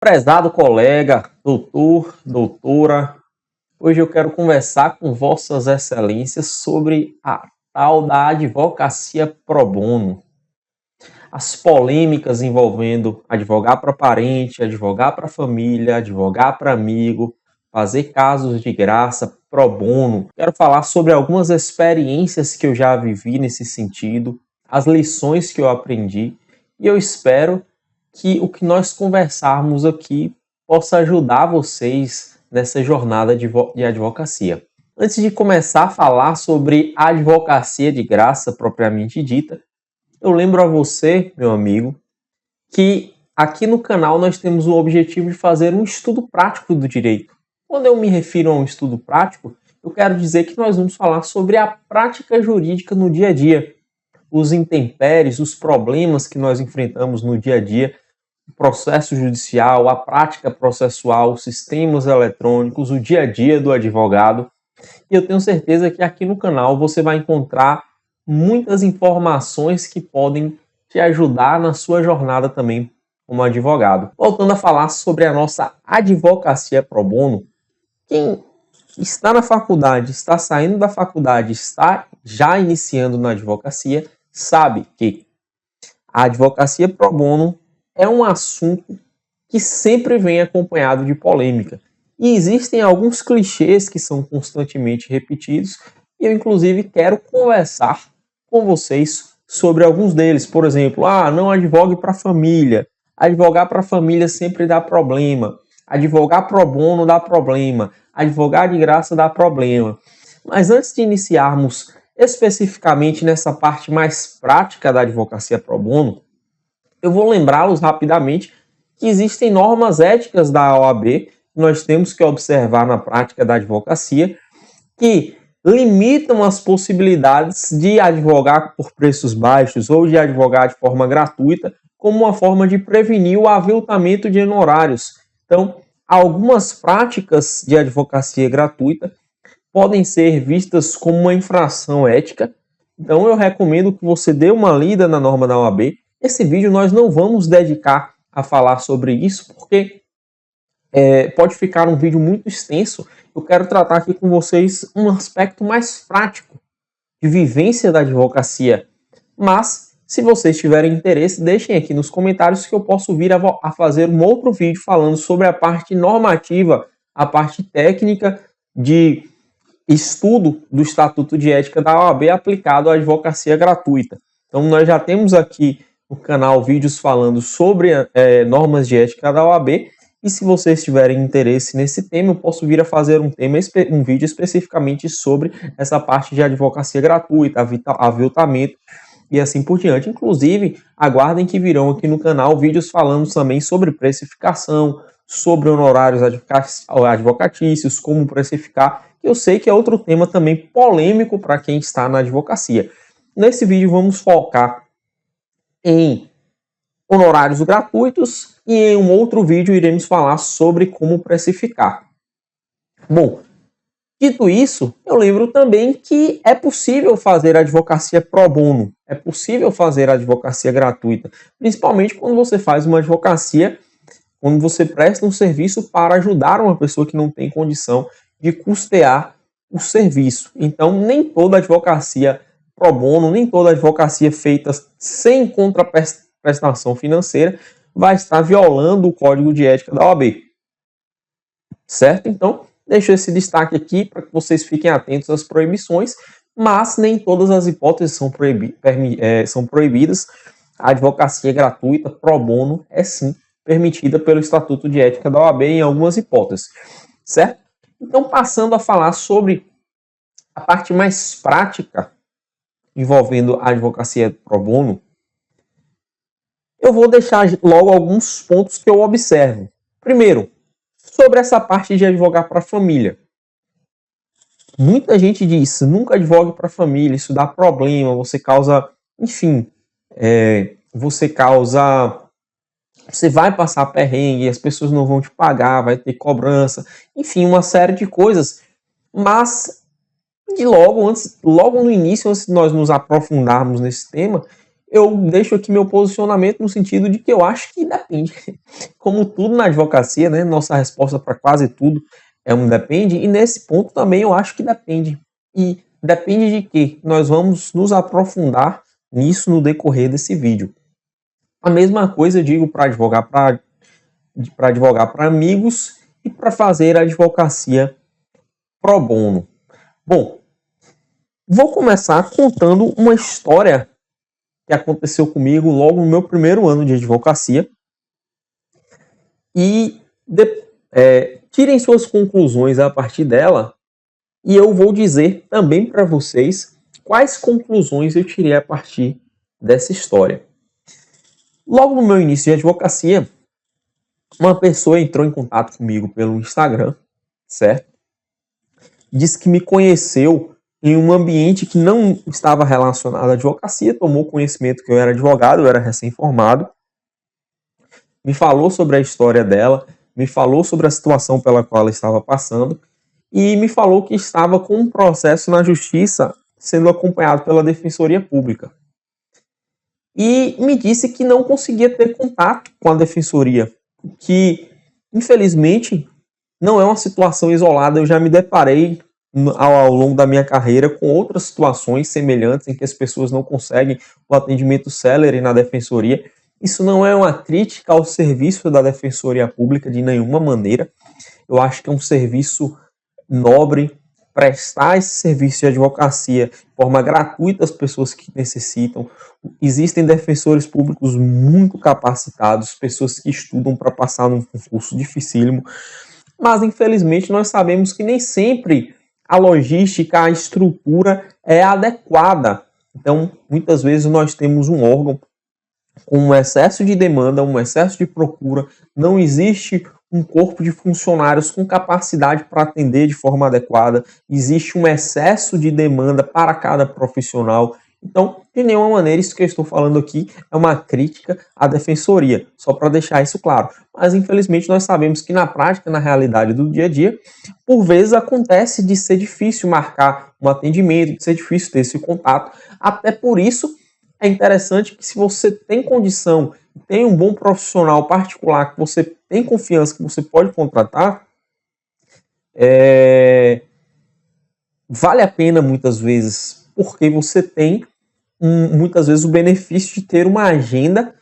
Prezado colega, doutor, doutora, hoje eu quero conversar com Vossas Excelências sobre a tal da advocacia pro bono. As polêmicas envolvendo advogar para parente, advogar para família, advogar para amigo, fazer casos de graça pro bono. Quero falar sobre algumas experiências que eu já vivi nesse sentido, as lições que eu aprendi e eu espero que o que nós conversarmos aqui possa ajudar vocês nessa jornada de advocacia. Antes de começar a falar sobre a advocacia de graça propriamente dita, eu lembro a você, meu amigo, que aqui no canal nós temos o objetivo de fazer um estudo prático do direito. Quando eu me refiro a um estudo prático, eu quero dizer que nós vamos falar sobre a prática jurídica no dia a dia, os intempéries, os problemas que nós enfrentamos no dia a dia, o processo judicial, a prática processual, os sistemas eletrônicos, o dia a dia do advogado. E eu tenho certeza que aqui no canal você vai encontrar muitas informações que podem te ajudar na sua jornada também como advogado. Voltando a falar sobre a nossa advocacia pro bono, quem está na faculdade, está saindo da faculdade, está já iniciando na advocacia, sabe que a advocacia pro bono é um assunto que sempre vem acompanhado de polêmica. E existem alguns clichês que são constantemente repetidos, e eu inclusive quero conversar com vocês sobre alguns deles. Por exemplo, não advogue para a família. Advogar para a família sempre dá problema. Advogar pro bono dá problema. Advogar de graça dá problema. Mas antes de iniciarmos especificamente nessa parte mais prática da advocacia pro bono, eu vou lembrá-los rapidamente que existem normas éticas da OAB que nós temos que observar na prática da advocacia, que limitam as possibilidades de advogar por preços baixos ou de advogar de forma gratuita, como uma forma de prevenir o aviltamento de honorários. Então, algumas práticas de advocacia gratuita podem ser vistas como uma infração ética. Então, eu recomendo que você dê uma lida na norma da OAB. Esse vídeo nós não vamos dedicar a falar sobre isso, porque pode ficar um vídeo muito extenso. Eu quero tratar aqui com vocês um aspecto mais prático de vivência da advocacia. Mas, se vocês tiverem interesse, deixem aqui nos comentários que eu posso vir a fazer um outro vídeo falando sobre a parte normativa, a parte técnica de estudo do Estatuto de Ética da OAB aplicado à advocacia gratuita. Então, nós já temos aqui no canal vídeos falando sobre normas de ética da OAB, e se vocês tiverem interesse nesse tema, eu posso vir a fazer um vídeo especificamente sobre essa parte de advocacia gratuita, aviltamento e assim por diante. Inclusive, aguardem que virão aqui no canal vídeos falando também sobre precificação, sobre honorários advocatícios, como precificar, que eu sei que é outro tema também polêmico para quem está na advocacia. Nesse vídeo vamos focar em honorários gratuitos e em um outro vídeo iremos falar sobre como precificar. Bom, dito isso, eu lembro também que é possível fazer advocacia pro bono, é possível fazer advocacia gratuita, principalmente quando você faz uma advocacia, quando você presta um serviço para ajudar uma pessoa que não tem condição de custear o serviço. Então, nem toda advocacia pro bono, nem toda advocacia feita sem contraprestação financeira vai estar violando o Código de Ética da OAB. Certo? Então, deixo esse destaque aqui para que vocês fiquem atentos às proibições, mas nem todas as hipóteses são proibidas. A advocacia gratuita pro bono é sim permitida pelo Estatuto de Ética da OAB em algumas hipóteses. Certo? Então, passando a falar sobre a parte mais prática envolvendo a advocacia pro bono, eu vou deixar logo alguns pontos que eu observo. Primeiro, sobre essa parte de advogar para a família. Muita gente diz, nunca advogue para a família, isso dá problema, você causa, enfim, você vai passar perrengue, as pessoas não vão te pagar, vai ter cobrança, enfim, uma série de coisas. Mas, logo no início, antes de nós nos aprofundarmos nesse tema, eu deixo aqui meu posicionamento no sentido de que eu acho que depende. Como tudo na advocacia, né? Nossa resposta para quase tudo é um depende, e nesse ponto também eu acho que depende. E depende de quê? Nós vamos nos aprofundar nisso no decorrer desse vídeo. A mesma coisa eu digo para advogar para amigos e para fazer advocacia pro bono. Bom, vou começar contando uma história que aconteceu comigo logo no meu primeiro ano de advocacia. E tirem suas conclusões a partir dela, e eu vou dizer também para vocês quais conclusões eu tirei a partir dessa história. Logo no meu início de advocacia, uma pessoa entrou em contato comigo pelo Instagram, certo? Disse que me conheceu em um ambiente que não estava relacionado à advocacia, tomou conhecimento que eu era advogado, eu era recém-formado, me falou sobre a história dela, me falou sobre a situação pela qual ela estava passando e me falou que estava com um processo na justiça sendo acompanhado pela Defensoria Pública. E me disse que não conseguia ter contato com a Defensoria, que, infelizmente, não é uma situação isolada. Eu já me deparei ao longo da minha carreira com outras situações semelhantes em que as pessoas não conseguem o atendimento célere na Defensoria. Isso não é uma crítica ao serviço da Defensoria Pública de nenhuma maneira. Eu acho que é um serviço nobre, prestar esse serviço de advocacia de forma gratuita às pessoas que necessitam. Existem defensores públicos muito capacitados, pessoas que estudam para passar num concurso dificílimo, mas infelizmente nós sabemos que nem sempre a logística, a estrutura é adequada. Então, muitas vezes nós temos um órgão com um excesso de demanda, um excesso de procura, não existe um corpo de funcionários com capacidade para atender de forma adequada, existe um excesso de demanda para cada profissional. Então, de nenhuma maneira, isso que eu estou falando aqui é uma crítica à defensoria, só para deixar isso claro. Mas, infelizmente, nós sabemos que na prática, na realidade do dia a dia, por vezes acontece de ser difícil marcar um atendimento, de ser difícil ter esse contato. Até por isso, é interessante que se você tem condição, tem um bom profissional particular, que você tem confiança, que você pode contratar, vale a pena muitas vezes, porque você tem muitas vezes o benefício de ter uma agenda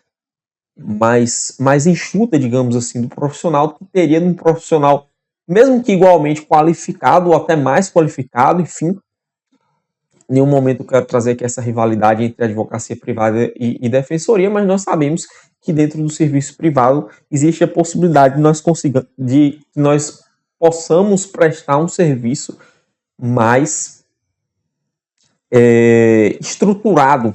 mais enxuta, digamos assim, do profissional, que teria um profissional, mesmo que igualmente qualificado ou até mais qualificado, enfim. Em nenhum momento eu quero trazer aqui essa rivalidade entre advocacia privada e defensoria, mas nós sabemos que dentro do serviço privado existe a possibilidade de nós possamos prestar um serviço mais estruturado,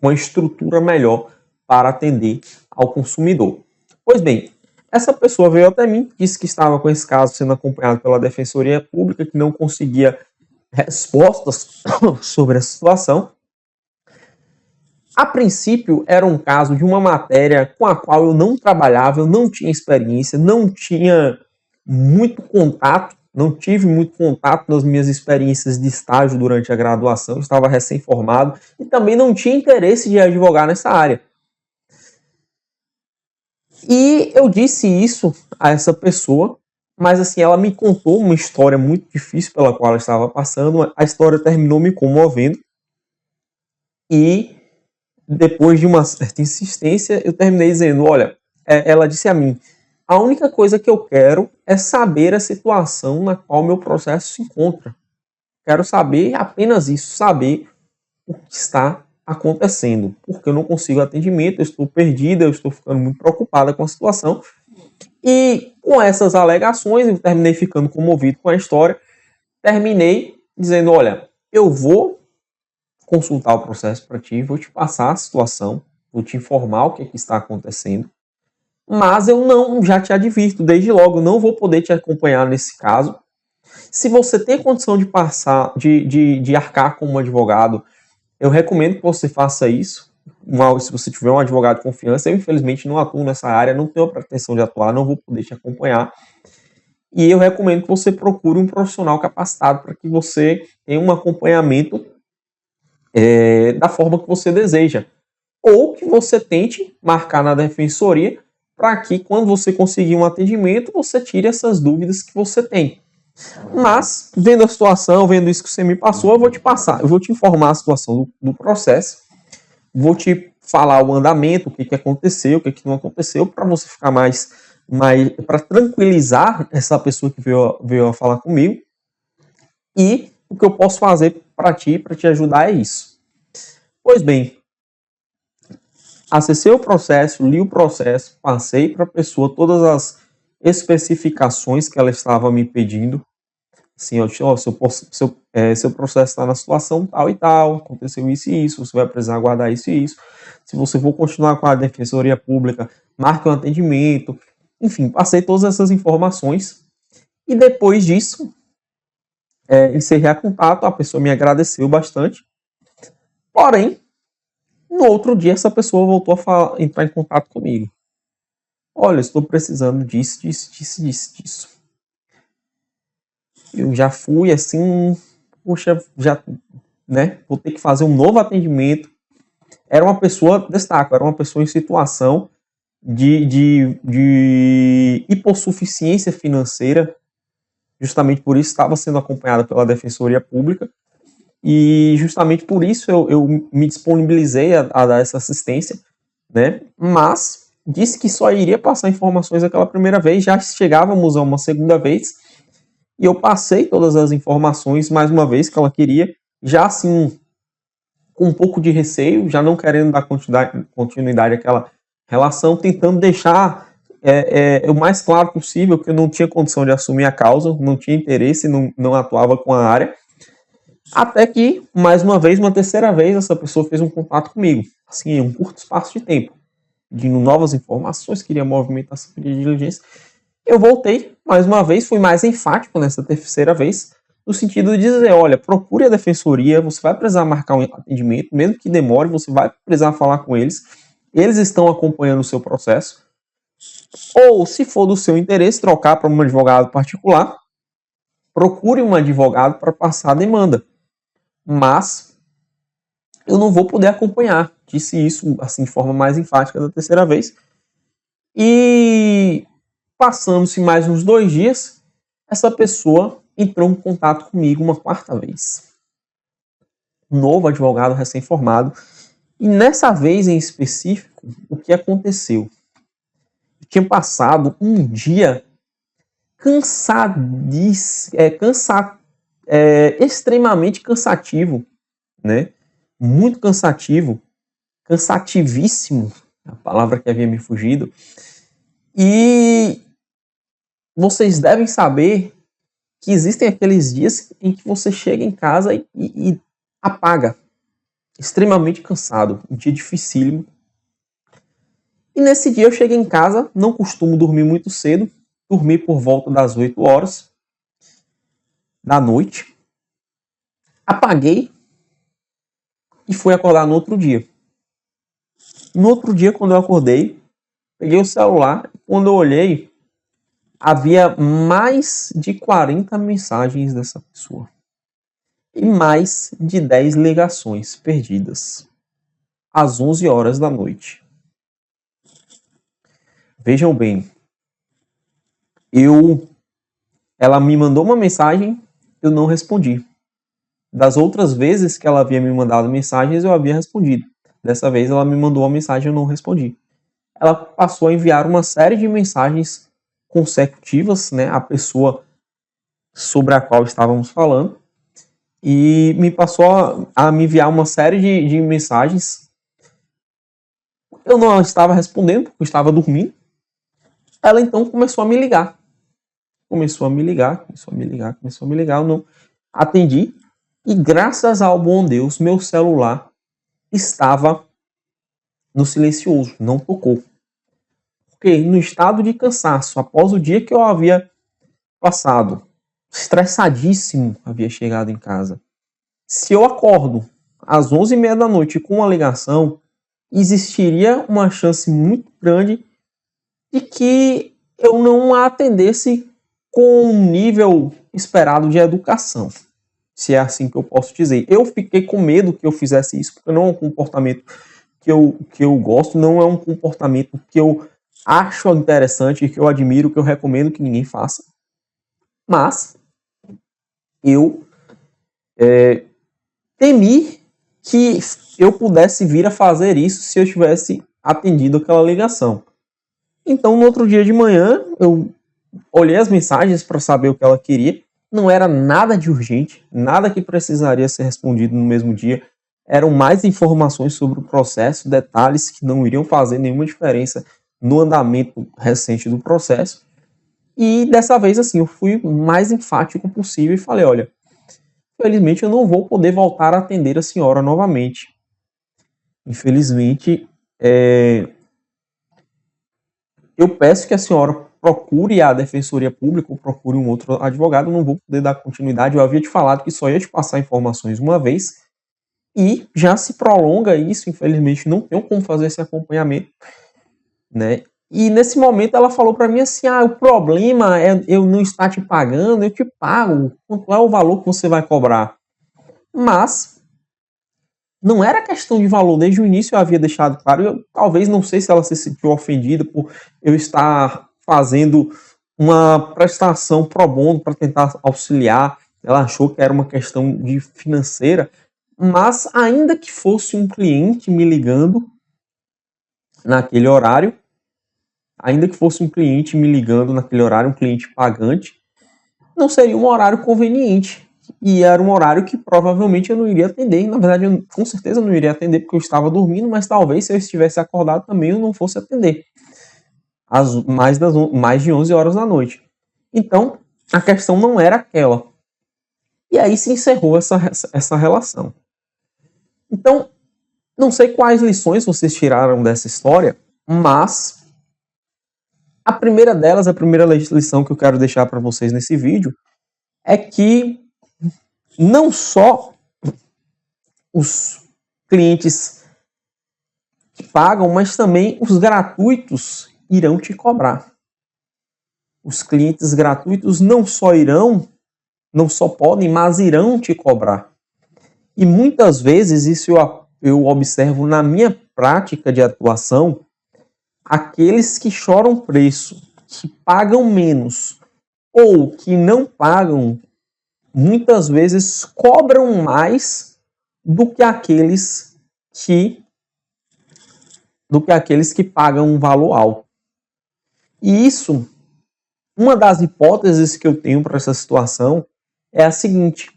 uma estrutura melhor para atender ao consumidor. Pois bem, essa pessoa veio até mim, disse que estava com esse caso sendo acompanhado pela Defensoria Pública, que não conseguia respostas sobre a situação. A princípio, era um caso de uma matéria com a qual eu não trabalhava, eu não tinha experiência, não tinha muito contato, não tive muito contato nas minhas experiências de estágio durante a graduação, estava recém-formado e também não tinha interesse de advogar nessa área. E eu disse isso a essa pessoa, mas assim, ela me contou uma história muito difícil pela qual ela estava passando. A história terminou me comovendo e depois de uma certa insistência, eu terminei dizendo, olha, ela disse a mim, a única coisa que eu quero é saber a situação na qual meu processo se encontra. Quero saber apenas isso, saber o que está acontecendo, porque eu não consigo atendimento, eu estou perdida, eu estou ficando muito preocupada com a situação. E com essas alegações, eu terminei ficando comovido com a história, terminei dizendo, olha, eu vou consultar o processo para ti, vou te passar a situação, vou te informar o que está acontecendo, mas eu já te advirto, desde logo, não vou poder te acompanhar nesse caso. Se você tem condição de passar, de arcar como advogado, eu recomendo que você faça isso. Se você tiver um advogado de confiança, eu infelizmente não atuo nessa área, não tenho a pretensão de atuar, não vou poder te acompanhar. E eu recomendo que você procure um profissional capacitado para que você tenha um acompanhamento da forma que você deseja. ou que você tente marcar na defensoria para que, quando você conseguir um atendimento, você tire essas dúvidas que você tem. Mas, vendo a situação, vendo isso que você me passou, eu vou te informar a situação do processo, vou te falar o andamento, o que aconteceu, o que não aconteceu, para você ficar mais para tranquilizar essa pessoa que veio a falar comigo. E o que eu posso fazer para te ajudar é isso. Pois bem, acessei o processo, li o processo, passei para a pessoa todas as especificações que ela estava me pedindo. Assim, seu processo está na situação tal e tal, aconteceu isso e isso, você vai precisar aguardar isso e isso. Se você for continuar com a defensoria pública, marque um atendimento. Enfim, passei todas essas informações. E depois disso, encerrei a contato, a pessoa me agradeceu bastante. Porém, no outro dia, essa pessoa voltou a entrar em contato comigo. Olha, estou precisando disso. Eu já fui assim, puxa, já, né? Vou ter que fazer um novo atendimento. Era uma pessoa, destaco, era uma pessoa em situação de hipossuficiência financeira. Justamente por isso estava sendo acompanhada pela Defensoria Pública. E justamente por isso eu me disponibilizei a dar essa assistência, né? Mas disse que só iria passar informações aquela primeira vez, já chegávamos a uma segunda vez, e eu passei todas as informações mais uma vez que ela queria, já assim, com um pouco de receio, já não querendo dar continuidade àquela relação, tentando deixar o mais claro possível que eu não tinha condição de assumir a causa, não tinha interesse, não atuava com a área. Até que, mais uma vez, uma terceira vez, essa pessoa fez um contato comigo. Assim, em um curto espaço de tempo. Pedindo novas informações, queria movimentação de diligência. Eu voltei, mais uma vez, fui mais enfático nessa terceira vez, no sentido de dizer, olha, procure a defensoria, você vai precisar marcar um atendimento, mesmo que demore, você vai precisar falar com eles. Eles estão acompanhando o seu processo. Ou, se for do seu interesse, trocar para um advogado particular, procure um advogado para passar a demanda. Mas eu não vou poder acompanhar. Disse isso assim de forma mais enfática da terceira vez. E passando-se mais uns 2 dias, essa pessoa entrou em contato comigo uma quarta vez. Um novo advogado recém-formado. E nessa vez em específico, o que aconteceu? Eu tinha passado um dia extremamente cansativo, né? Muito cansativo, cansativíssimo, a palavra que havia me fugido. E vocês devem saber que existem aqueles dias em que você chega em casa e apaga, extremamente cansado, um dia dificílimo. E nesse dia eu cheguei em casa, não costumo dormir muito cedo, dormi por volta das 8 horas da noite, apaguei e fui acordar no outro dia. No outro dia, quando eu acordei, peguei o celular e quando eu olhei, havia mais de 40 mensagens dessa pessoa. E mais de 10 ligações perdidas. Às 11 horas da noite. Vejam bem. Ela me mandou uma mensagem, eu não respondi. Das outras vezes que ela havia me mandado mensagens, eu havia respondido. Dessa vez ela me mandou uma mensagem e eu não respondi. Ela passou a enviar uma série de mensagens consecutivas, né, à pessoa sobre a qual estávamos falando, e me passou a me enviar uma série de mensagens. Eu não estava respondendo, porque eu estava dormindo. Ela então começou a me ligar. Começou a me ligar, eu não atendi. E graças ao bom Deus, meu celular estava no silencioso, não tocou. Porque no estado de cansaço, após o dia que eu havia passado, estressadíssimo, havia chegado em casa. Se eu acordo às 11h30 da noite com uma ligação, existiria uma chance muito grande de que eu não a atendesse com um nível esperado de educação. Se é assim que eu posso dizer. Eu fiquei com medo que eu fizesse isso, porque não é um comportamento que eu gosto, não é um comportamento que eu acho interessante, que eu admiro, que eu recomendo que ninguém faça. Mas eu temi que eu pudesse vir a fazer isso se eu tivesse atendido aquela ligação. Então, no outro dia de manhã, eu olhei as mensagens para saber o que ela queria. Não era nada de urgente, nada que precisaria ser respondido no mesmo dia. Eram mais informações sobre o processo, detalhes que não iriam fazer nenhuma diferença no andamento recente do processo. E dessa vez, assim, eu fui mais enfático possível e falei, olha, infelizmente eu não vou poder voltar a atender a senhora novamente. Infelizmente, eu peço que a senhora procure a Defensoria Pública ou procure um outro advogado, eu não vou poder dar continuidade, eu havia te falado que só ia te passar informações uma vez, e já se prolonga isso, infelizmente não tenho como fazer esse acompanhamento, né? E nesse momento ela falou para mim assim, o problema é eu não estar te pagando, eu te pago, quanto é o valor que você vai cobrar? Mas não era questão de valor, desde o início eu havia deixado claro, eu talvez não sei se ela se sentiu ofendida por eu estar fazendo uma prestação pro bono para tentar auxiliar, ela achou que era uma questão de financeira, mas ainda que fosse um cliente me ligando naquele horário, um cliente pagante, não seria um horário conveniente. E era um horário que provavelmente eu não iria atender. Na verdade, eu com certeza não iria atender porque eu estava dormindo, mas talvez se eu estivesse acordado também eu não fosse atender. Às mais de 11 horas da noite. Então, a questão não era aquela. E aí se encerrou essa relação. Então, não sei quais lições vocês tiraram dessa história, mas a primeira delas, a primeira lição que eu quero deixar para vocês nesse vídeo, é que não só os clientes que pagam, mas também os gratuitos irão te cobrar. Os clientes gratuitos não só podem, mas irão te cobrar. E muitas vezes, isso eu observo na minha prática de atuação, aqueles que choram preço, que pagam menos ou que não pagam, muitas vezes cobram mais do que aqueles que pagam um valor alto. E isso, uma das hipóteses que eu tenho para essa situação é a seguinte,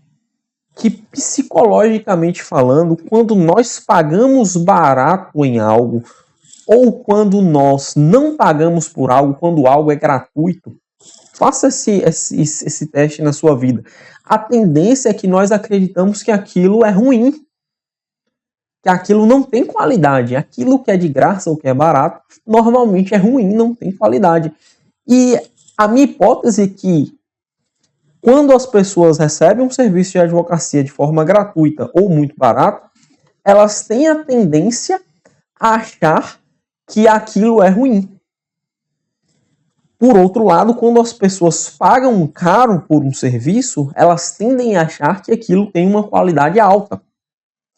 que psicologicamente falando, quando nós pagamos barato em algo, ou quando nós não pagamos por algo, quando algo é gratuito, faça esse teste na sua vida. A tendência é que nós acreditamos que aquilo é ruim, que aquilo não tem qualidade. Aquilo que é de graça ou que é barato, normalmente é ruim, não tem qualidade. E a minha hipótese é que quando as pessoas recebem um serviço de advocacia de forma gratuita ou muito barato, elas têm a tendência a achar que aquilo é ruim. Por outro lado, quando as pessoas pagam caro por um serviço, elas tendem a achar que aquilo tem uma qualidade alta.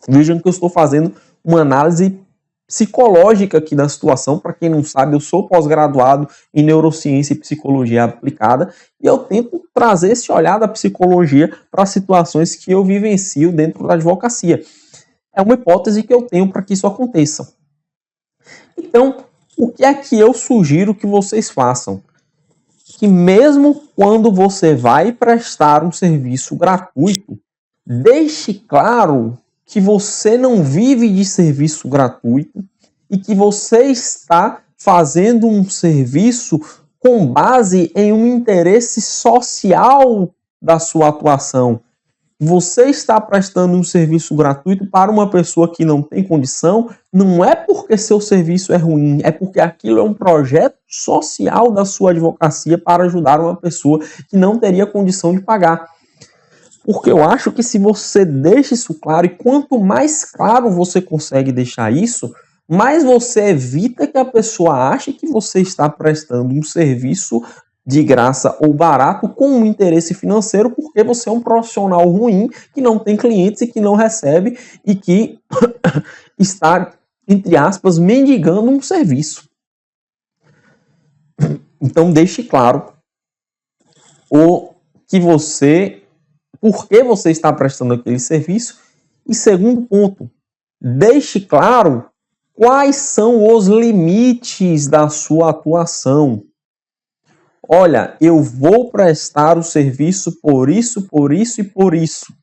Vejam que eu estou fazendo uma análise psicológica aqui da situação. Para quem não sabe, eu sou pós-graduado em neurociência e psicologia aplicada e eu tento trazer esse olhar da psicologia para situações que eu vivencio dentro da advocacia. É uma hipótese que eu tenho para que isso aconteça. Então, o que é que eu sugiro que vocês façam? Que mesmo quando você vai prestar um serviço gratuito, deixe claro que você não vive de serviço gratuito e que você está fazendo um serviço com base em um interesse social da sua atuação. Você está prestando um serviço gratuito para uma pessoa que não tem condição, não é porque seu serviço é ruim, é porque aquilo é um projeto social da sua advocacia para ajudar uma pessoa que não teria condição de pagar. Porque eu acho que se você deixa isso claro, e quanto mais claro você consegue deixar isso, mais você evita que a pessoa ache que você está prestando um serviço de graça ou barato com um interesse financeiro, porque você é um profissional ruim, que não tem clientes e que não recebe e que está entre aspas, mendigando um serviço. Então, deixe claro por que você está prestando aquele serviço. E segundo ponto, deixe claro quais são os limites da sua atuação. Olha, eu vou prestar o serviço por isso, por isso e por isso.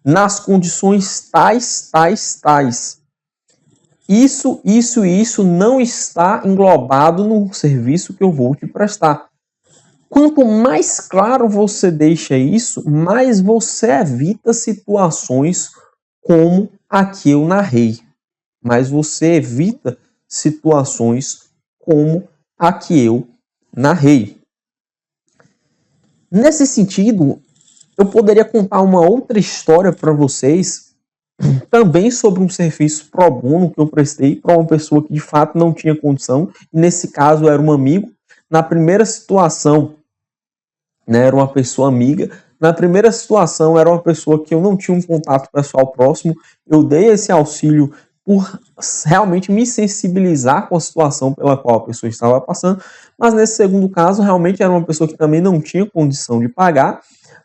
Nas condições tais, tais, tais. Isso e isso não está englobado no serviço que eu vou te prestar. Quanto mais claro você deixa isso, mais você evita situações como a que eu narrei. Mas você evita situações como a que eu narrei. Nesse sentido, eu poderia contar uma outra história para vocês, também sobre um serviço pro bono que eu prestei para uma pessoa que de fato não tinha condição, e nesse caso era um amigo. Na primeira situação, né, era uma pessoa amiga. Na primeira situação, era uma pessoa que eu não tinha um contato pessoal próximo. Eu dei esse auxílio por realmente me sensibilizar com a situação pela qual a pessoa estava passando. Mas nesse segundo caso, realmente era uma pessoa que também não tinha condição de pagar,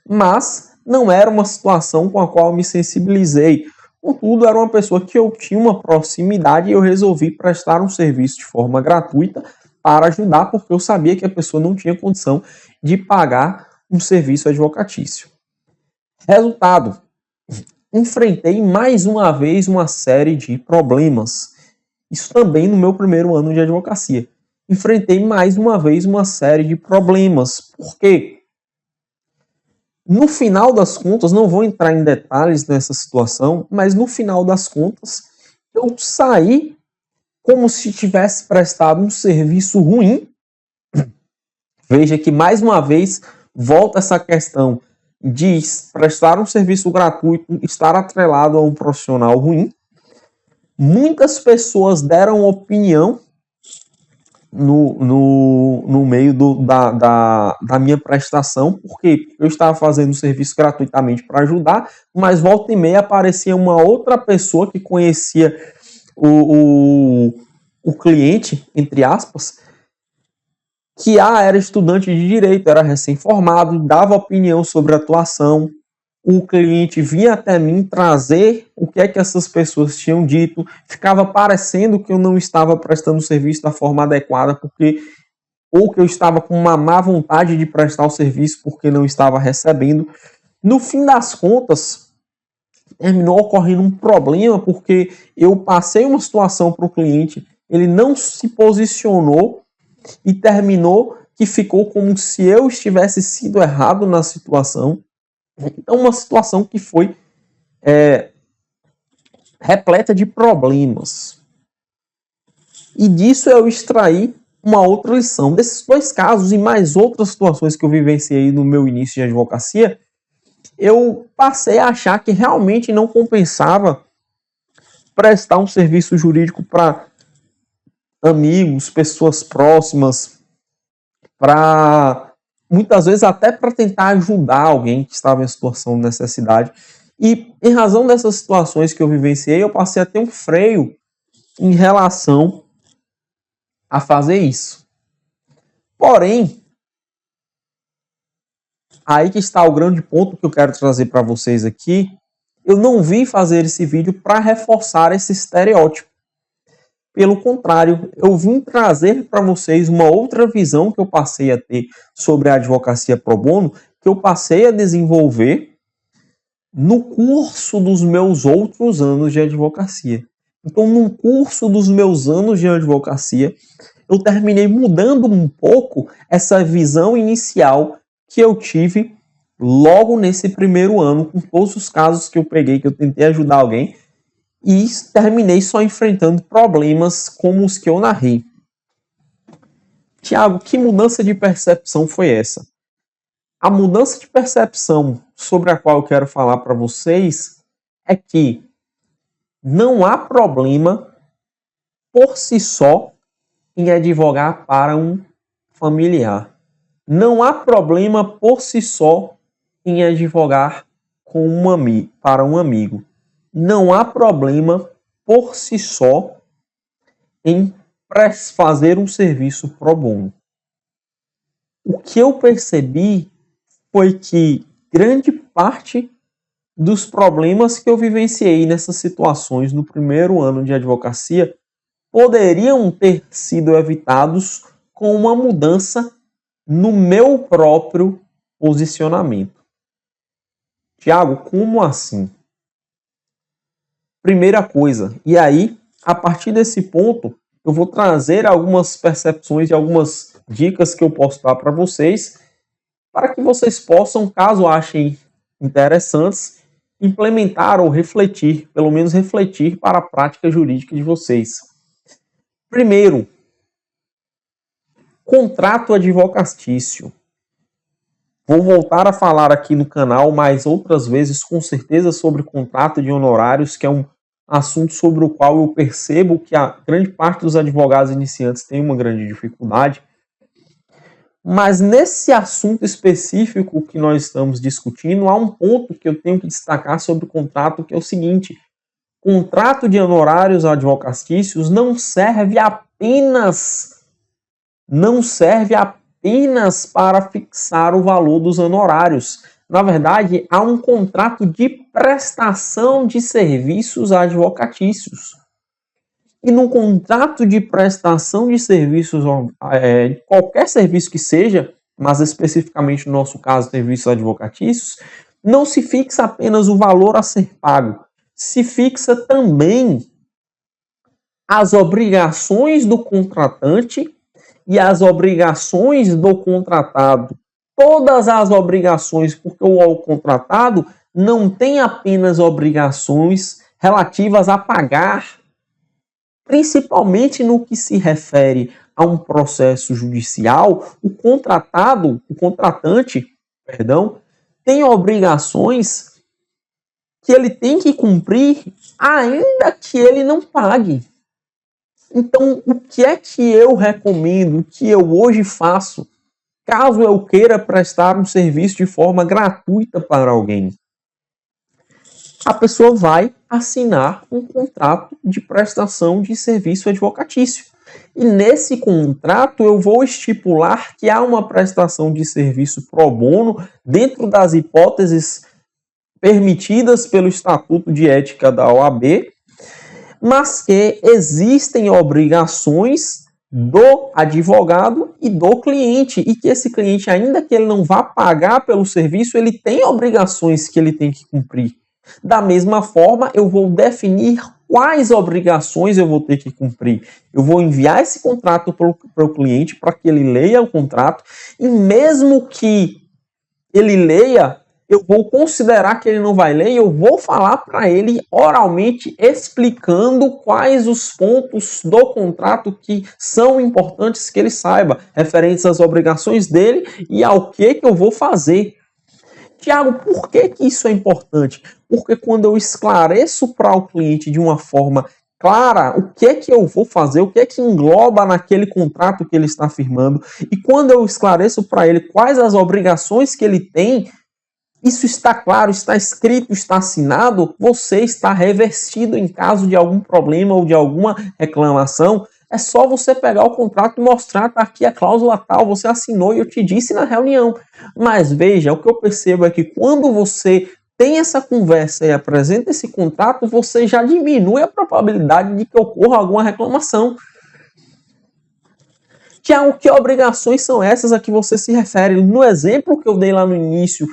mas não era uma situação com a qual eu me sensibilizei. Contudo, era uma pessoa que eu tinha uma proximidade e eu resolvi prestar um serviço de forma gratuita para ajudar, porque eu sabia que a pessoa não tinha condição de pagar um serviço advocatício. Resultado, enfrentei mais uma vez uma série de problemas. Isso também no meu primeiro ano de advocacia. Enfrentei mais uma vez uma série de problemas. Por quê? No final das contas, não vou entrar em detalhes nessa situação, mas no final das contas, eu saí como se tivesse prestado um serviço ruim. Veja que, mais uma vez, volta essa questão de prestar um serviço gratuito, estar atrelado a um profissional ruim. Muitas pessoas deram opinião no meio da minha prestação, porque eu estava fazendo o serviço gratuitamente para ajudar, mas volta e meia aparecia uma outra pessoa que conhecia o cliente, entre aspas, que era estudante de direito, era recém-formado, dava opinião sobre a atuação. O cliente vinha até mim trazer o que é que essas pessoas tinham dito, ficava parecendo que eu não estava prestando o serviço da forma adequada, ou que eu estava com uma má vontade de prestar o serviço porque não estava recebendo. No fim das contas, terminou ocorrendo um problema, porque eu passei uma situação para o cliente, ele não se posicionou e terminou que ficou como se eu estivesse sido errado na situação. Então, uma situação que foi repleta de problemas. E disso eu extraí uma outra lição. Desses dois casos e mais outras situações que eu vivenciei no meu início de advocacia, eu passei a achar que realmente não compensava prestar um serviço jurídico para amigos, pessoas próximas, para muitas vezes até para tentar ajudar alguém que estava em situação de necessidade. E em razão dessas situações que eu vivenciei, eu passei a ter um freio em relação a fazer isso. Porém, aí que está o grande ponto que eu quero trazer para vocês aqui. Eu não vim fazer esse vídeo para reforçar esse estereótipo. Pelo contrário, eu vim trazer para vocês uma outra visão que eu passei a ter sobre a advocacia pro bono, que eu passei a desenvolver no curso dos meus outros anos de advocacia. Então, no curso dos meus anos de advocacia, eu terminei mudando um pouco essa visão inicial que eu tive logo nesse primeiro ano, com todos os casos que eu peguei, que eu tentei ajudar alguém, e terminei só enfrentando problemas como os que eu narrei. Tiago, que mudança de percepção foi essa? A mudança de percepção sobre a qual eu quero falar para vocês é que não há problema por si só em advogar para um familiar. Não há problema por si só em advogar para um amigo. Não há problema por si só em fazer um serviço pro bono. O que eu percebi foi que grande parte dos problemas que eu vivenciei nessas situações no primeiro ano de advocacia poderiam ter sido evitados com uma mudança no meu próprio posicionamento. Tiago, como assim? Primeira coisa, e aí, a partir desse ponto, eu vou trazer algumas percepções e algumas dicas que eu posso dar para vocês, para que vocês possam, caso achem interessantes, implementar ou refletir, pelo menos refletir para a prática jurídica de vocês. Primeiro, contrato advocatício. Vou voltar a falar aqui no canal mais outras vezes, com certeza, sobre contrato de honorários, que é um assunto sobre o qual eu percebo que a grande parte dos advogados iniciantes tem uma grande dificuldade. Mas nesse assunto específico que nós estamos discutindo, há um ponto que eu tenho que destacar sobre o contrato, que é o seguinte: contrato de honorários advocatícios não serve apenas para fixar o valor dos honorários. Na verdade, há um contrato de prestação de serviços advocatícios. E no contrato de prestação de serviços, qualquer serviço que seja, mas especificamente no nosso caso, serviços advocatícios, não se fixa apenas o valor a ser pago, se fixa também as obrigações do contratante e as obrigações do contratado. Todas as obrigações, porque o contratado não tem apenas obrigações relativas a pagar, principalmente no que se refere a um processo judicial. O contratante, tem obrigações que ele tem que cumprir, ainda que ele não pague. Então, o que é que eu recomendo, o que eu hoje faço, caso eu queira prestar um serviço de forma gratuita para alguém? A pessoa vai assinar um contrato de prestação de serviço advocatício. E nesse contrato eu vou estipular que há uma prestação de serviço pro bono dentro das hipóteses permitidas pelo Estatuto de Ética da OAB, mas que existem obrigações do advogado e do cliente, e que esse cliente, ainda que ele não vá pagar pelo serviço, ele tem obrigações que ele tem que cumprir. Da mesma forma, eu vou definir quais obrigações eu vou ter que cumprir. Eu vou enviar esse contrato para o cliente para que ele leia o contrato, e mesmo que ele leia, eu vou considerar que ele não vai ler e eu vou falar para ele oralmente explicando quais os pontos do contrato que são importantes que ele saiba, referentes às obrigações dele e ao que eu vou fazer. Tiago, por que isso é importante? Porque quando eu esclareço para o cliente de uma forma clara o que é que eu vou fazer, o que é que engloba naquele contrato que ele está firmando, e quando eu esclareço para ele quais as obrigações que ele tem, isso está claro, está escrito, está assinado, você está revestido em caso de algum problema ou de alguma reclamação. É só você pegar o contrato e mostrar, tá aqui a cláusula tal, você assinou e eu te disse na reunião. Mas veja, o que eu percebo é que quando você tem essa conversa e apresenta esse contrato, você já diminui a probabilidade de que ocorra alguma reclamação. Tiago, que obrigações são essas a que você se refere? No exemplo que eu dei lá no início,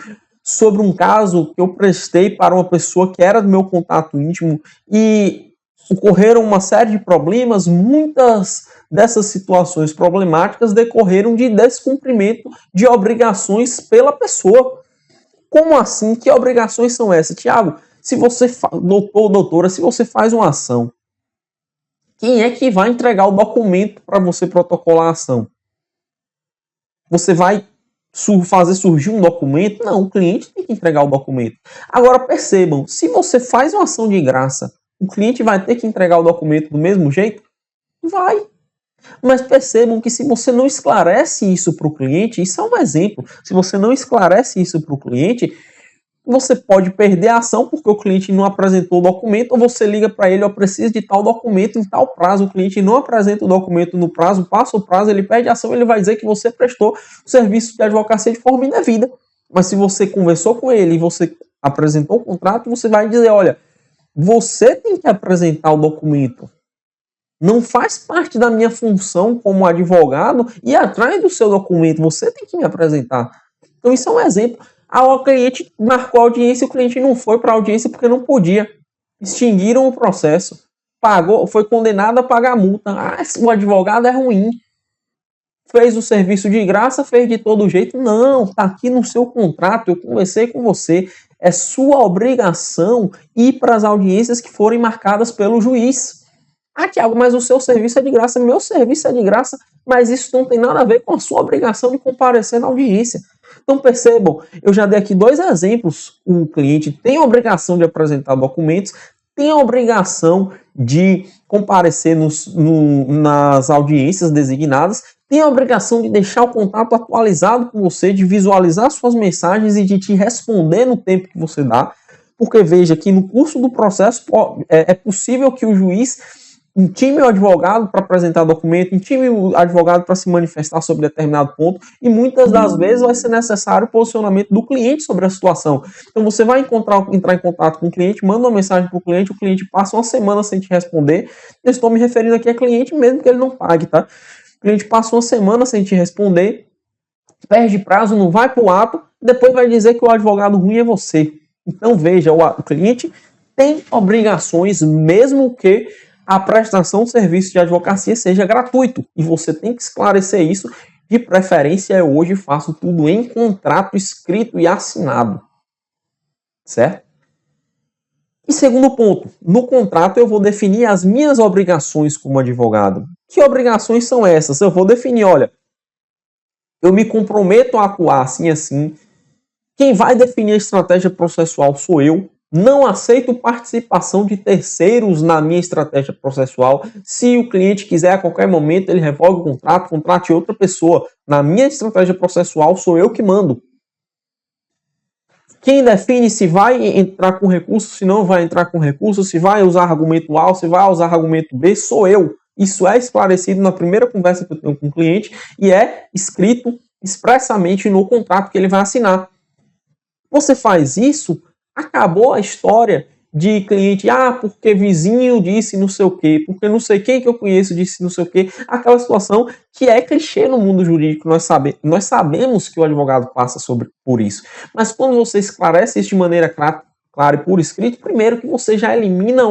sobre um caso que eu prestei para uma pessoa que era do meu contato íntimo e ocorreram uma série de problemas, muitas dessas situações problemáticas decorreram de descumprimento de obrigações pela pessoa. Como assim? Que obrigações são essas? Tiago, se você, doutora, se você faz uma ação, quem é que vai entregar o documento para você protocolar a ação? Você vai fazer surgir um documento? Não, o cliente tem que entregar o documento. Agora percebam, se você faz uma ação de graça, o cliente vai ter que entregar o documento do mesmo jeito? Vai. Mas percebam que se você não esclarece isso para o cliente, isso é um exemplo, se você não esclarece isso para o cliente, Você pode perder a ação porque o cliente não apresentou o documento, ou você liga para ele, eu preciso de tal documento em tal prazo, o cliente não apresenta o documento no prazo, passa o prazo, ele perde a ação, ele vai dizer que você prestou o serviço de advocacia de forma indevida. Mas se você conversou com ele e você apresentou o contrato, você vai dizer, olha, você tem que apresentar o documento. Não faz parte da minha função como advogado ir atrás do seu documento, você tem que me apresentar. Então isso é um exemplo. O cliente marcou a audiência, o cliente não foi para a audiência porque não podia. Extinguiram o processo. Pagou, foi condenado a pagar a multa. O advogado é ruim. Fez o serviço de graça, fez de todo jeito. Não, está aqui no seu contrato, eu conversei com você. É sua obrigação ir para as audiências que forem marcadas pelo juiz. Tiago, mas o seu serviço é de graça, meu serviço é de graça, mas isso não tem nada a ver com a sua obrigação de comparecer na audiência. Então percebam, eu já dei aqui 2 exemplos. O cliente tem a obrigação de apresentar documentos, tem a obrigação de comparecer nas audiências designadas, tem a obrigação de deixar o contato atualizado com você, de visualizar suas mensagens e de te responder no tempo que você dá, porque veja que no curso do processo é possível que o juiz intime o advogado para apresentar documento, intime o advogado para se manifestar sobre determinado ponto, e muitas das vezes vai ser necessário o posicionamento do cliente sobre a situação. Então você vai entrar em contato com o cliente, manda uma mensagem para o cliente passa uma semana sem te responder. Eu estou me referindo aqui a cliente mesmo que ele não pague, tá? O cliente passa uma semana sem te responder, perde prazo, não vai para o ato, depois vai dizer que o advogado ruim é você. Então veja, o cliente tem obrigações, mesmo que a prestação de serviço de advocacia seja gratuito. E você tem que esclarecer isso. De preferência, eu hoje faço tudo em contrato escrito e assinado. Certo? E segundo ponto, no contrato eu vou definir as minhas obrigações como advogado. Que obrigações são essas? Eu vou definir, olha, eu me comprometo a atuar assim assim. Quem vai definir a estratégia processual sou eu. Não aceito participação de terceiros na minha estratégia processual. Se o cliente quiser, a qualquer momento, ele revoga o contrato, contrate outra pessoa. Na minha estratégia processual, sou eu que mando. Quem define se vai entrar com recurso, se não vai entrar com recurso, se vai usar argumento A ou se vai usar argumento B, sou eu. Isso é esclarecido na primeira conversa que eu tenho com o cliente e é escrito expressamente no contrato que ele vai assinar. Você faz isso, acabou a história de cliente, porque vizinho disse não sei o quê, porque não sei quem que eu conheço disse não sei o quê, aquela situação que é clichê no mundo jurídico, nós sabemos que o advogado passa por isso, mas quando você esclarece isso de maneira clara e por escrito, primeiro que você já elimina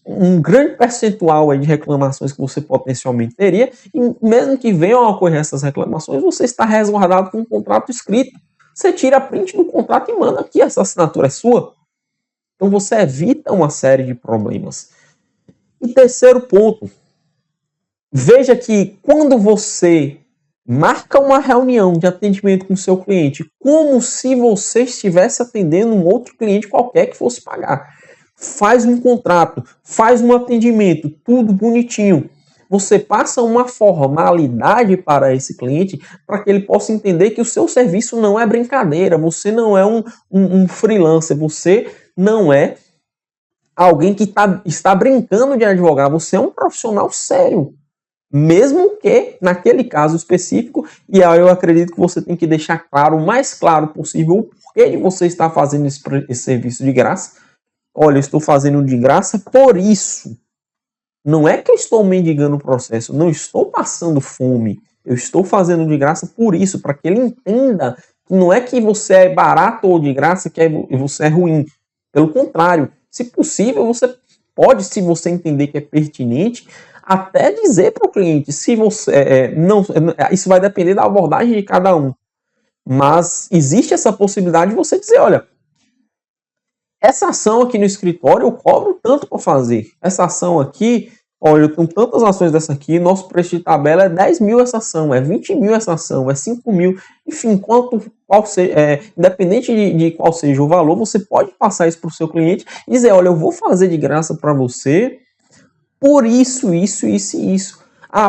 um grande percentual de reclamações que você potencialmente teria, e mesmo que venham a ocorrer essas reclamações, você está resguardado com um contrato escrito. Você tira a print do contrato e manda aqui, essa assinatura é sua. Então você evita uma série de problemas. E terceiro ponto, veja que quando você marca uma reunião de atendimento com o seu cliente, como se você estivesse atendendo um outro cliente qualquer que fosse pagar. Faz um contrato, faz um atendimento, tudo bonitinho. Você passa uma formalidade para esse cliente para que ele possa entender que o seu serviço não é brincadeira, você não é um freelancer, você não é alguém que está brincando de advogar, você é um profissional sério. Mesmo que, naquele caso específico, e aí eu acredito que você tem que deixar claro, o mais claro possível, o porquê de você estar fazendo esse serviço de graça. Olha, eu estou fazendo de graça por isso. Não é que eu estou mendigando o processo, não estou passando fome. Eu estou fazendo de graça por isso, para que ele entenda que não é que você é barato ou de graça, que você é ruim. Pelo contrário, se possível, você pode, se você entender que é pertinente, até dizer para o cliente, se você isso vai depender da abordagem de cada um. Mas existe essa possibilidade de você dizer, olha, essa ação aqui no escritório eu cobro tanto para fazer. Essa ação aqui, olha, eu tenho tantas ações dessa aqui, nosso preço de tabela é 10 mil essa ação, é 20 mil essa ação, é 5 mil. Enfim, independente de qual seja o valor, você pode passar isso para o seu cliente e dizer, olha, eu vou fazer de graça para você por isso, isso, isso e isso.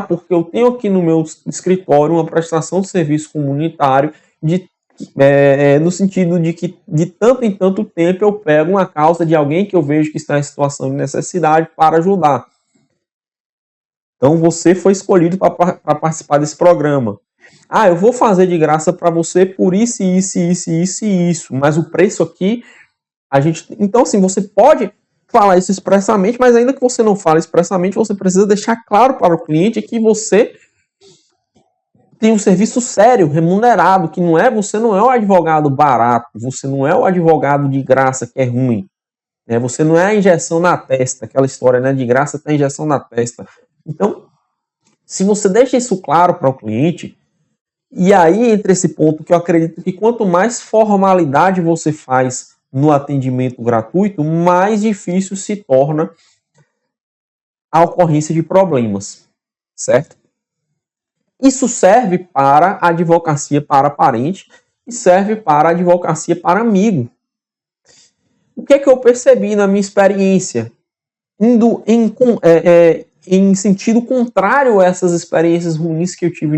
Porque eu tenho aqui no meu escritório uma prestação de serviço comunitário de No sentido de que de tanto em tanto tempo eu pego uma causa de alguém que eu vejo que está em situação de necessidade para ajudar. Então você foi escolhido para participar desse programa. Ah, eu vou fazer de graça para você por isso, isso, isso, isso e isso, mas o preço aqui, a gente... Então, assim, você pode falar isso expressamente, mas ainda que você não fale expressamente, você precisa deixar claro para o cliente que você tem um serviço sério, remunerado, que você não é o advogado barato, você não é o advogado de graça que é ruim, né? Você não é a injeção na testa, aquela história, né? De graça tem injeção na testa. Então, se você deixa isso claro para o cliente, e aí entra esse ponto que eu acredito que quanto mais formalidade você faz no atendimento gratuito, mais difícil se torna a ocorrência de problemas, certo? Isso serve para a advocacia para parente e serve para a advocacia para amigo. O que é que eu percebi na minha experiência? Indo em sentido contrário a essas experiências ruins que eu tive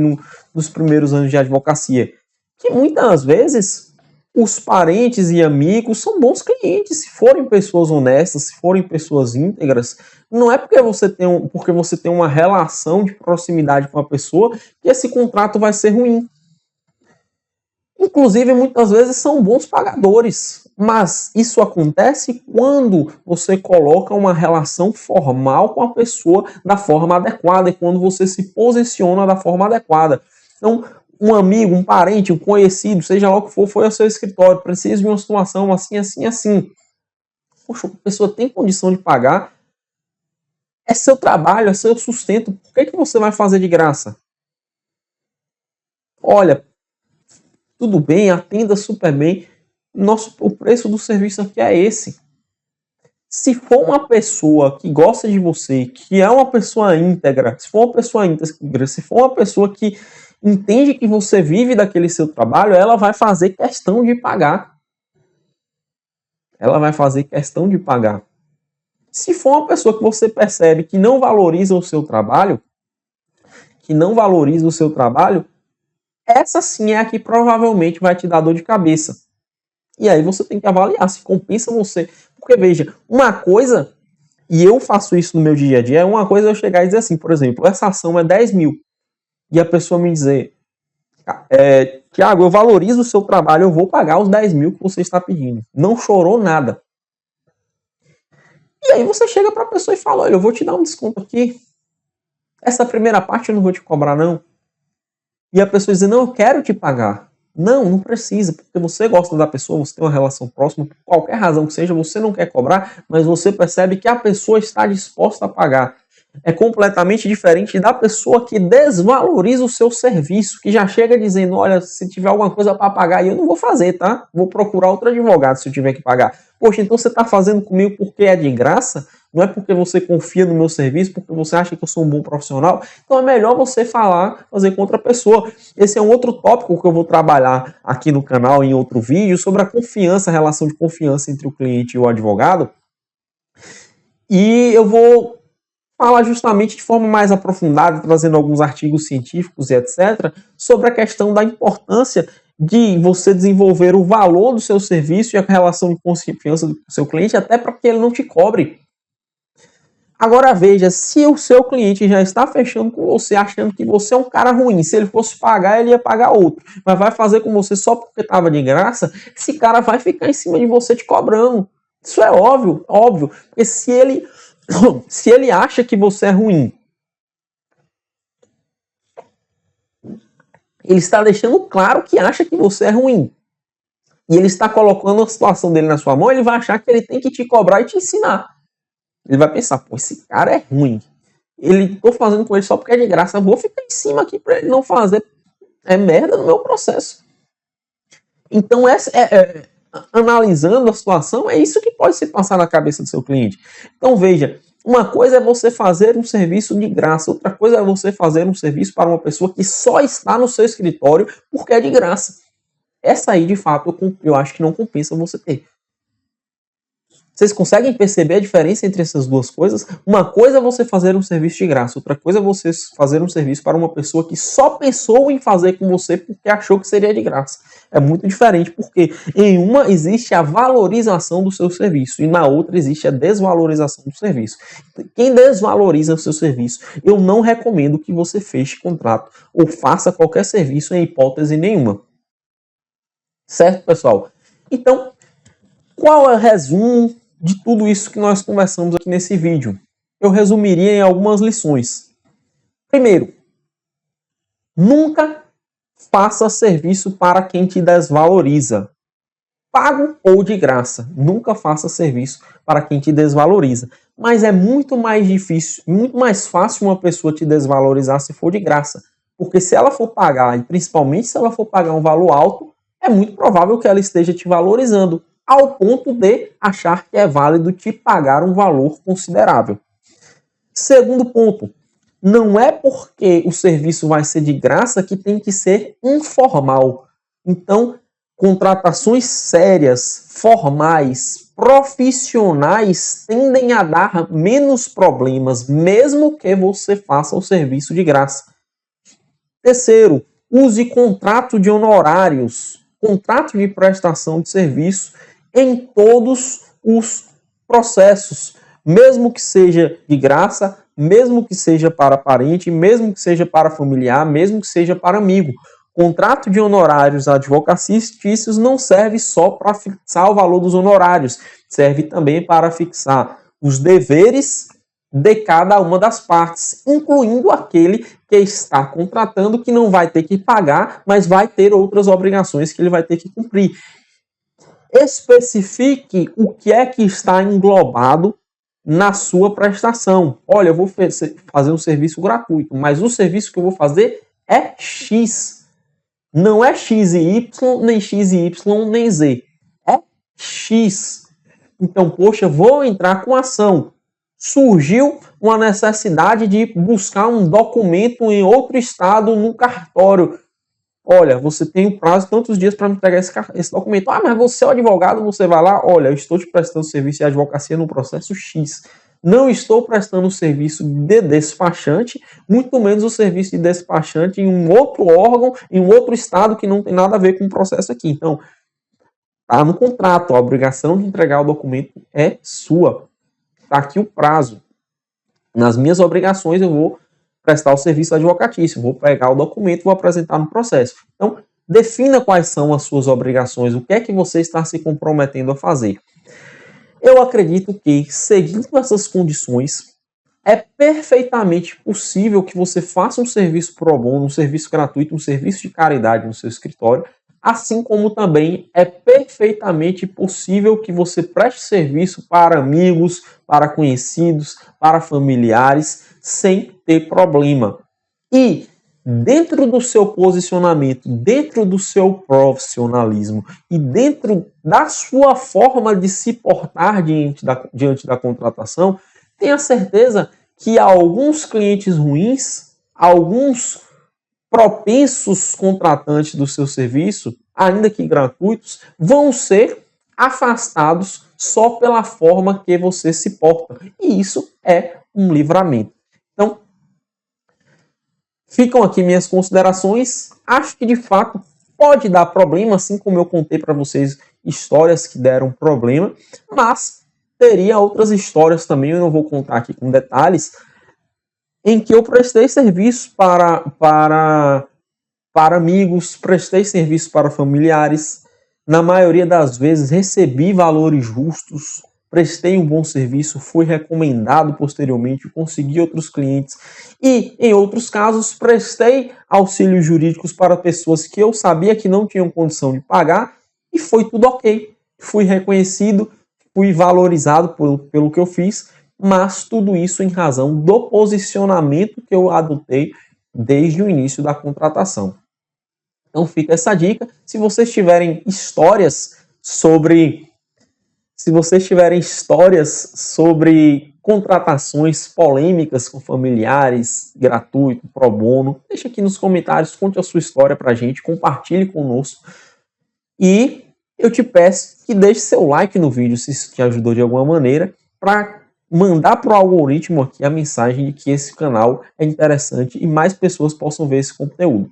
nos primeiros anos de advocacia. Que muitas vezes os parentes e amigos são bons clientes, se forem pessoas honestas, se forem pessoas íntegras. Não é porque você tem uma relação de proximidade com a pessoa que esse contrato vai ser ruim. Inclusive, muitas vezes são bons pagadores, mas isso acontece quando você coloca uma relação formal com a pessoa da forma adequada e quando você se posiciona da forma adequada. Então, um amigo, um parente, um conhecido, seja lá o que for, foi ao seu escritório, precisa de uma situação assim, assim, assim. Poxa, a pessoa tem condição de pagar, é seu trabalho, é seu sustento, por que você vai fazer de graça? Olha, tudo bem, atenda super bem. O preço do serviço aqui é esse. Se for uma pessoa que gosta de você, que é uma pessoa íntegra, se for uma pessoa que entende que você vive daquele seu trabalho, ela vai fazer questão de pagar. Ela vai fazer questão de pagar. Se for uma pessoa que você percebe que não valoriza o seu trabalho, essa sim é a que provavelmente vai te dar dor de cabeça. E aí você tem que avaliar se compensa você. Porque veja, uma coisa, e eu faço isso no meu dia a dia, é uma coisa eu chegar e dizer assim, por exemplo, essa ação é 10 mil. E a pessoa me dizer, Tiago, eu valorizo o seu trabalho, eu vou pagar os 10 mil que você está pedindo. Não chorou nada. E aí você chega para a pessoa e fala, olha, eu vou te dar um desconto aqui. Essa primeira parte eu não vou te cobrar, não. E a pessoa diz, não, eu quero te pagar. Não precisa, porque você gosta da pessoa, você tem uma relação próxima, por qualquer razão que seja, você não quer cobrar, mas você percebe que a pessoa está disposta a pagar. É completamente diferente da pessoa que desvaloriza o seu serviço, que já chega dizendo, olha, se tiver alguma coisa para pagar, eu não vou fazer, tá? Vou procurar outro advogado se eu tiver que pagar. Poxa, então você está fazendo comigo porque é de graça? Não é porque você confia no meu serviço, porque você acha que eu sou um bom profissional? Então é melhor você fazer com outra pessoa. Esse é um outro tópico que eu vou trabalhar aqui no canal, em outro vídeo, sobre a confiança, a relação de confiança entre o cliente e o advogado. E eu vou falar justamente de forma mais aprofundada, trazendo alguns artigos científicos e etc., sobre a questão da importância de você desenvolver o valor do seu serviço e a relação de confiança do seu cliente, até para que ele não te cobre. Agora veja, se o seu cliente já está fechando com você, achando que você é um cara ruim, se ele fosse pagar, ele ia pagar outro, mas vai fazer com você só porque estava de graça, esse cara vai ficar em cima de você te cobrando. Isso é óbvio, porque se ele acha que você é ruim, ele está deixando claro que acha que você é ruim. E ele está colocando a situação dele na sua mão, ele vai achar que ele tem que te cobrar e te ensinar. Ele vai pensar, pô, esse cara é ruim. Tô fazendo com ele só porque é de graça. Eu vou ficar em cima aqui para ele não fazer merda no meu processo. Então, analisando a situação, é isso que pode se passar na cabeça do seu cliente. Então, veja, uma coisa é você fazer um serviço de graça, outra coisa é você fazer um serviço para uma pessoa que só está no seu escritório porque é de graça. Essa aí, de fato, eu acho que não compensa você ter. Vocês conseguem perceber a diferença entre essas duas coisas? Uma coisa é você fazer um serviço de graça, outra coisa é você fazer um serviço para uma pessoa que só pensou em fazer com você porque achou que seria de graça. É muito diferente, porque em uma existe a valorização do seu serviço e na outra existe a desvalorização do serviço. Quem desvaloriza o seu serviço, eu não recomendo que você feche contrato ou faça qualquer serviço em hipótese nenhuma. Certo, pessoal? Então, qual é o resumo de tudo isso que nós conversamos aqui nesse vídeo? Eu resumiria em algumas lições. Primeiro, nunca faça serviço para quem te desvaloriza. Pago ou de graça. Nunca faça serviço para quem te desvaloriza. Mas é muito mais difícil, muito mais fácil uma pessoa te desvalorizar se for de graça. Porque se ela for pagar, e principalmente se ela for pagar um valor alto, é muito provável que ela esteja te valorizando, ao ponto de achar que é válido te pagar um valor considerável. Segundo ponto, não é porque o serviço vai ser de graça que tem que ser informal. Então, contratações sérias, formais, profissionais tendem a dar menos problemas, mesmo que você faça o serviço de graça. Terceiro, use contrato de honorários, contrato de prestação de serviço em todos os processos, mesmo que seja de graça, mesmo que seja para parente, mesmo que seja para familiar, mesmo que seja para amigo. Contrato de honorários advocatícios não serve só para fixar o valor dos honorários, serve também para fixar os deveres de cada uma das partes, incluindo aquele que está contratando, que não vai ter que pagar, mas vai ter outras obrigações que ele vai ter que cumprir. Especifique o que é que está englobado na sua prestação. Olha, eu vou fazer um serviço gratuito, mas o serviço que eu vou fazer é X. Não é X e Y, nem X e Y, nem Z. É X. Então, poxa, vou entrar com ação. Surgiu uma necessidade de buscar um documento em outro estado no cartório. Olha, você tem um prazo de tantos dias para me entregar esse documento. Ah, mas você é o advogado, você vai lá. Olha, eu estou te prestando serviço de advocacia no processo X. Não estou prestando serviço de despachante, muito menos o serviço de despachante em um outro órgão, em um outro estado que não tem nada a ver com o processo aqui. Então, está no contrato, a obrigação de entregar o documento é sua. Está aqui o prazo. Nas minhas obrigações, eu vou prestar o serviço advocatício, vou pegar o documento e vou apresentar no processo. Então, defina quais são as suas obrigações, o que é que você está se comprometendo a fazer. Eu acredito que, seguindo essas condições, é perfeitamente possível que você faça um serviço pro bono, um serviço gratuito, um serviço de caridade no seu escritório, assim como também é perfeitamente possível que você preste serviço para amigos, para conhecidos, para familiares, sem ter problema. E dentro do seu posicionamento, dentro do seu profissionalismo e dentro da sua forma de se portar diante da contratação, tenha certeza que alguns clientes ruins, alguns propensos contratantes do seu serviço, ainda que gratuitos, vão ser afastados só pela forma que você se porta. E isso é um livramento. Então, ficam aqui minhas considerações. Acho que, de fato, pode dar problema, assim como eu contei para vocês histórias que deram problema, mas teria outras histórias também, eu não vou contar aqui com detalhes, em que eu prestei serviço para amigos, prestei serviço para familiares. Na maioria das vezes recebi valores justos, prestei um bom serviço, fui recomendado posteriormente, consegui outros clientes e, em outros casos, prestei auxílios jurídicos para pessoas que eu sabia que não tinham condição de pagar e foi tudo ok. Fui reconhecido, fui valorizado pelo que eu fiz, mas tudo isso em razão do posicionamento que eu adotei desde o início da contratação. Então fica essa dica. Se vocês tiverem histórias sobre contratações polêmicas com familiares, gratuito, pro bono, deixa aqui nos comentários, conte a sua história pra gente, compartilhe conosco. E eu te peço que deixe seu like no vídeo se isso te ajudou de alguma maneira, para mandar para o algoritmo aqui a mensagem de que esse canal é interessante e mais pessoas possam ver esse conteúdo.